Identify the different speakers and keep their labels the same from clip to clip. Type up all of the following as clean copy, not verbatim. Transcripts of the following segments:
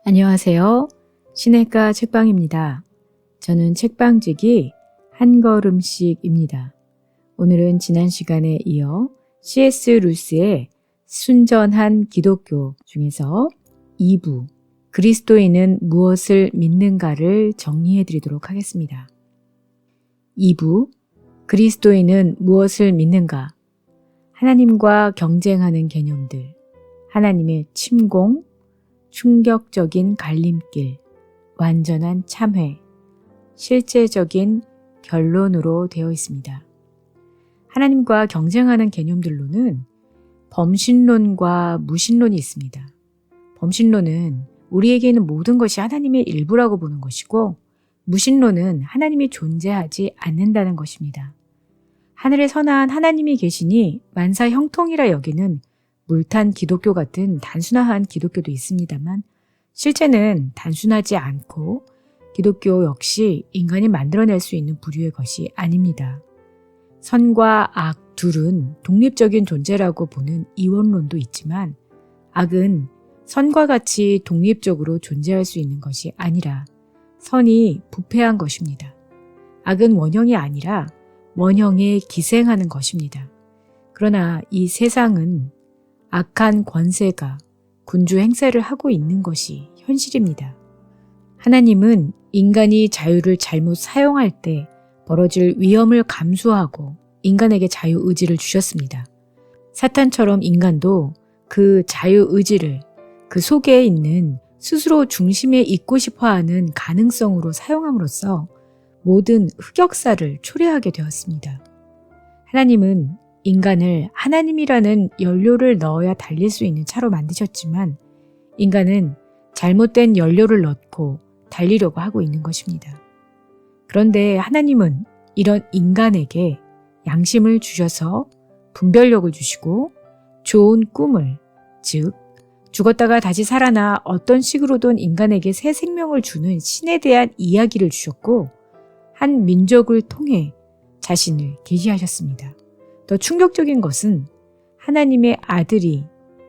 Speaker 1: 안녕하세요. 신혜가 책방입니다. 저는 책방지기 한 걸음씩입니다. 오늘은 지난 시간에 이어 C.S. 루스의 순전한 기독교 중에서 2부 그리스도인은 무엇을 믿는가를 정리해 드리도록 하겠습니다. 2부 그리스도인은 무엇을 믿는가? 하나님과 경쟁하는 개념들, 하나님의 침공, 충격적인 갈림길, 완전한 참회, 실제적인 결론으로 되어 있습니다. 하나님과 경쟁하는 개념들로는 범신론과 무신론이 있습니다. 범신론은 우리에게 있는 모든 것이 하나님의 일부라고 보는 것이고, 무신론은 하나님이 존재하지 않는다는 것입니다. 하늘에 선한 하나님이 계시니 만사 형통이라 여기는 물탄 기독교 같은 단순한 기독교도 있습니다만, 실제는 단순하지 않고 기독교 역시 인간이 만들어낼 수 있는 부류의 것이 아닙니다. 선과 악 둘은 독립적인 존재라고 보는 이원론도 있지만, 악은 선과 같이 독립적으로 존재할 수 있는 것이 아니라 선이 부패한 것입니다. 악은 원형이 아니라 원형에 기생하는 것입니다. 그러나 이 세상은 악한 권세가 군주 행세를 하고 있는 것이 현실입니다. 하나님은 인간이 자유를 잘못 사용할 때 벌어질 위험을 감수하고 인간에게 자유의지를 주셨습니다. 사탄처럼 인간도 그 자유의지를 그 속에 있는 스스로 중심에 있고 싶어하는 가능성으로 사용함으로써 모든 흑역사를 초래하게 되었습니다. 하나님은 인간을 하나님이라는 연료를 넣어야 달릴 수 있는 차로 만드셨지만, 인간은 잘못된 연료를 넣고 달리려고 하고 있는 것입니다. 그런데 하나님은 이런 인간에게 양심을 주셔서 분별력을 주시고 좋은 꿈을, 즉 죽었다가 다시 살아나 어떤 식으로든 인간에게 새 생명을 주는 신에 대한 이야기를 주셨고, 한 민족을 통해 자신을 계시하셨습니다. 더 충격적인 것은 하나님의 아들이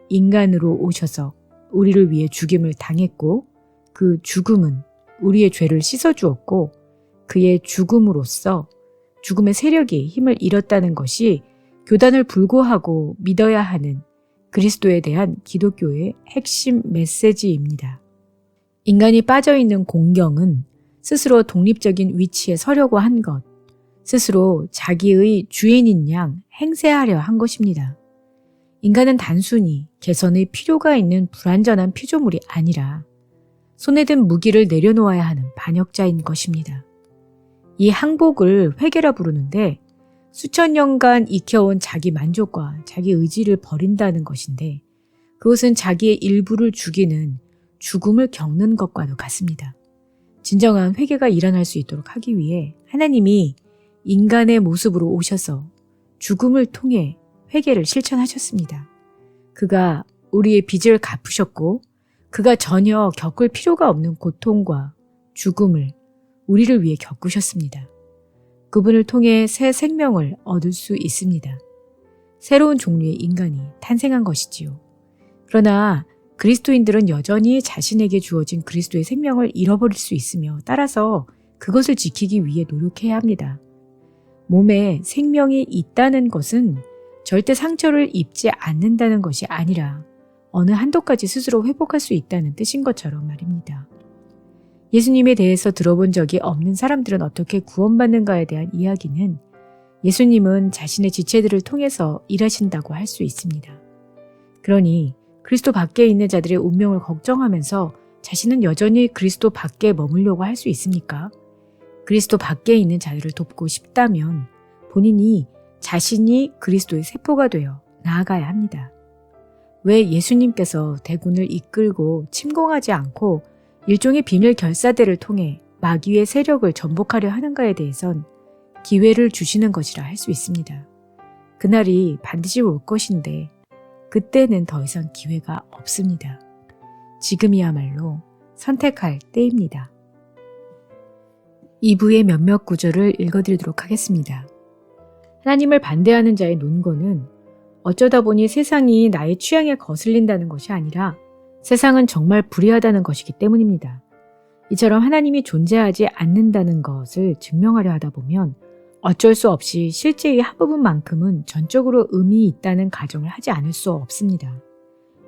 Speaker 1: 인간으로 오셔서 우리를 위해 죽임을 당했고, 그 죽음은 우리의 죄를 씻어주었고, 그의 죽음으로써 죽음의 세력이 힘을 잃었다는 것이 교단을 불구하고 믿어야 하는 그리스도에 대한 기독교의 핵심 메시지입니다. 인간이 빠져있는 공경은 스스로 독립적인 위치에 서려고 한 것, 스스로 자기의 주인인 양 행세하려 한 것입니다. 인간은 단순히 개선의 필요가 있는 불완전한 피조물이 아니라 손에 든 무기를 내려놓아야 하는 반역자인 것입니다. 이 항복을 회개라 부르는데, 수천 년간 익혀온 자기 만족과 자기 의지를 버린다는 것인데, 그것은 자기의 일부를 죽이는 죽음을 겪는 것과도 같습니다. 진정한 회개가 일어날 수 있도록 하기 위해 하나님이 인간의 모습으로 오셔서 죽음을 통해 회개를 실천하셨습니다. 그가 우리의 빚을 갚으셨고, 그가 전혀 겪을 필요가 없는 고통과 죽음을 우리를 위해 겪으셨습니다. 그분을 통해 새 생명을 얻을 수 있습니다. 새로운 종류의 인간이 탄생한 것이지요. 그러나 그리스도인들은 여전히 자신에게 주어진 그리스도의 생명을 잃어버릴 수 있으며, 따라서 그것을 지키기 위해 노력해야 합니다. 몸에 생명이 있다는 것은 절대 상처를 입지 않는다는 것이 아니라 어느 한도까지 스스로 회복할 수 있다는 뜻인 것처럼 말입니다. 예수님에 대해서 들어본 적이 없는 사람들은 어떻게 구원받는가에 대한 이야기는 예수님은 자신의 지체들을 통해서 일하신다고 할 수 있습니다. 그러니 그리스도 밖에 있는 자들의 운명을 걱정하면서 자신은 여전히 그리스도 밖에 머물려고 할 수 있습니까? 그리스도 밖에 있는 자들을 돕고 싶다면 본인이 자신이 그리스도의 세포가 되어 나아가야 합니다. 왜 예수님께서 대군을 이끌고 침공하지 않고 일종의 비밀 결사대를 통해 마귀의 세력을 전복하려 하는가에 대해선 기회를 주시는 것이라 할 수 있습니다. 그날이 반드시 올 것인데 그때는 더 이상 기회가 없습니다. 지금이야말로 선택할 때입니다. 2부의 몇몇 구절을 읽어드리도록 하겠습니다. 하나님을 반대하는 자의 논거는 어쩌다 보니 세상이 나의 취향에 거슬린다는 것이 아니라 세상은 정말 불의하다는 것이기 때문입니다. 이처럼 하나님이 존재하지 않는다는 것을 증명하려 하다 보면 어쩔 수 없이 실제의 한 부분만큼은 전적으로 의미 있다는 가정을 하지 않을 수 없습니다.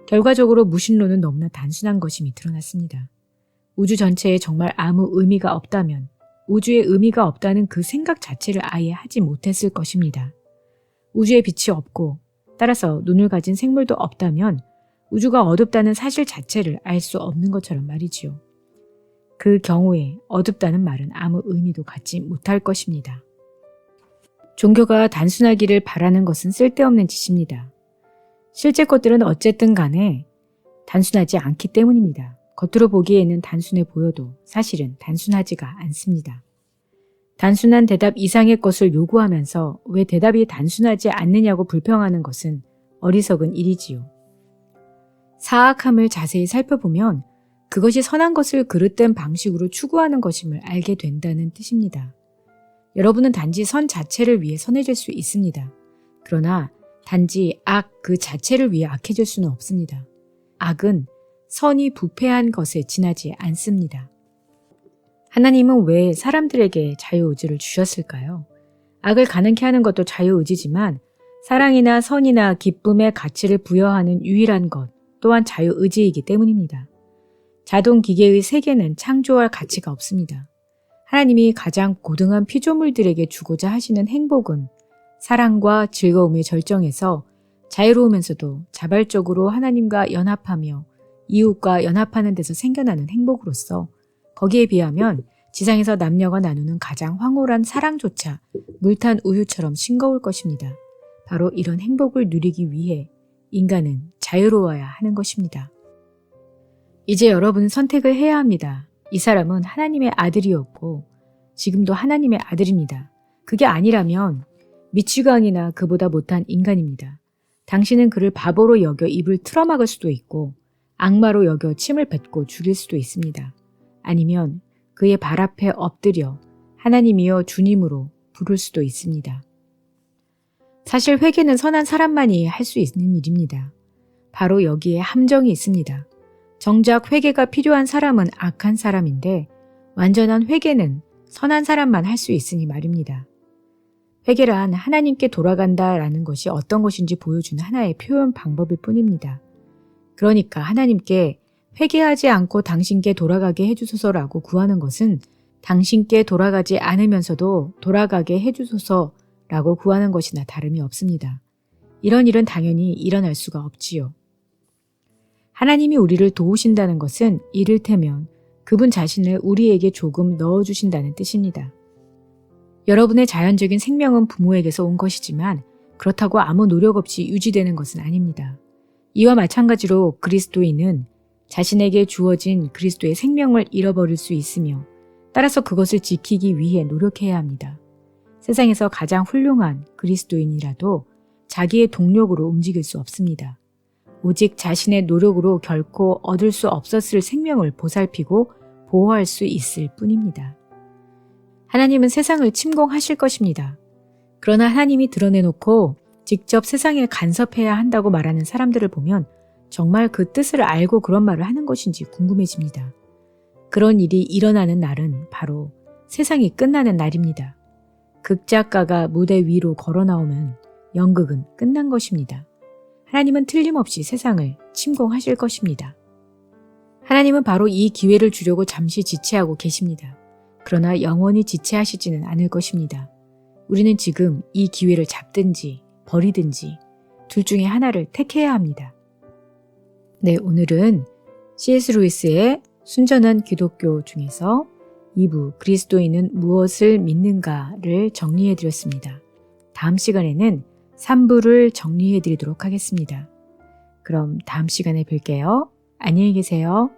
Speaker 1: 결과적으로 무신론은 너무나 단순한 것임이 드러났습니다. 우주 전체에 정말 아무 의미가 없다면 우주에 의미가 없다는 그 생각 자체를 아예 하지 못했을 것입니다. 우주에 빛이 없고 따라서 눈을 가진 생물도 없다면 우주가 어둡다는 사실 자체를 알 수 없는 것처럼 말이지요. 그 경우에 어둡다는 말은 아무 의미도 갖지 못할 것입니다. 종교가 단순하기를 바라는 것은 쓸데없는 짓입니다. 실제 것들은 어쨌든 간에 단순하지 않기 때문입니다. 겉으로 보기에는 단순해 보여도 사실은 단순하지가 않습니다. 단순한 대답 이상의 것을 요구하면서 왜 대답이 단순하지 않느냐고 불평하는 것은 어리석은 일이지요. 사악함을 자세히 살펴보면 그것이 선한 것을 그릇된 방식으로 추구하는 것임을 알게 된다는 뜻입니다. 여러분은 단지 선 자체를 위해 선해질 수 있습니다. 그러나 단지 악 그 자체를 위해 악해질 수는 없습니다. 악은 선이 부패한 것에 지나지 않습니다. 하나님은 왜 사람들에게 자유의지를 주셨을까요? 악을 가능케 하는 것도 자유의지지만 사랑이나 선이나 기쁨의 가치를 부여하는 유일한 것 또한 자유의지이기 때문입니다. 자동 기계의 세계는 창조할 가치가 없습니다. 하나님이 가장 고등한 피조물들에게 주고자 하시는 행복은 사랑과 즐거움의 절정에서 자유로우면서도 자발적으로 하나님과 연합하며 이웃과 연합하는 데서 생겨나는 행복으로서 거기에 비하면 지상에서 남녀가 나누는 가장 황홀한 사랑조차 물탄 우유처럼 싱거울 것입니다. 바로 이런 행복을 누리기 위해 인간은 자유로워야 하는 것입니다. 이제 여러분은 선택을 해야 합니다. 이 사람은 하나님의 아들이었고 지금도 하나님의 아들입니다. 그게 아니라면 미치광이나 그보다 못한 인간입니다. 당신은 그를 바보로 여겨 입을 틀어막을 수도 있고 악마로 여겨 침을 뱉고 죽일 수도 있습니다. 아니면 그의 발 앞에 엎드려 하나님이여 주님으로 부를 수도 있습니다. 사실 회개는 선한 사람만이 할 수 있는 일입니다. 바로 여기에 함정이 있습니다. 정작 회개가 필요한 사람은 악한 사람인데 완전한 회개는 선한 사람만 할 수 있으니 말입니다. 회개란 하나님께 돌아간다라는 것이 어떤 것인지 보여주는 하나의 표현 방법일 뿐입니다. 그러니까 하나님께 회개하지 않고 당신께 돌아가게 해주소서라고 구하는 것은 당신께 돌아가지 않으면서도 돌아가게 해주소서라고 구하는 것이나 다름이 없습니다. 이런 일은 당연히 일어날 수가 없지요. 하나님이 우리를 도우신다는 것은 이를테면 그분 자신을 우리에게 조금 넣어주신다는 뜻입니다. 여러분의 자연적인 생명은 부모에게서 온 것이지만 그렇다고 아무 노력 없이 유지되는 것은 아닙니다. 이와 마찬가지로 그리스도인은 자신에게 주어진 그리스도의 생명을 잃어버릴 수 있으며 따라서 그것을 지키기 위해 노력해야 합니다. 세상에서 가장 훌륭한 그리스도인이라도 자기의 동력으로 움직일 수 없습니다. 오직 자신의 노력으로 결코 얻을 수 없었을 생명을 보살피고 보호할 수 있을 뿐입니다. 하나님은 세상을 침공하실 것입니다. 그러나 하나님이 드러내놓고 직접 세상에 간섭해야 한다고 말하는 사람들을 보면 정말 그 뜻을 알고 그런 말을 하는 것인지 궁금해집니다. 그런 일이 일어나는 날은 바로 세상이 끝나는 날입니다. 극작가가 무대 위로 걸어 나오면 연극은 끝난 것입니다. 하나님은 틀림없이 세상을 침공하실 것입니다. 하나님은 바로 이 기회를 주려고 잠시 지체하고 계십니다. 그러나 영원히 지체하시지는 않을 것입니다. 우리는 지금 이 기회를 잡든지 버리든지 둘 중에 하나를 택해야 합니다. 네, 오늘은 C.S. 루이스의 순전한 기독교 중에서 2부 그리스도인은 무엇을 믿는가를 정리해 드렸습니다. 다음 시간에는 3부를 정리해 드리도록 하겠습니다. 그럼 다음 시간에 뵐게요. 안녕히 계세요.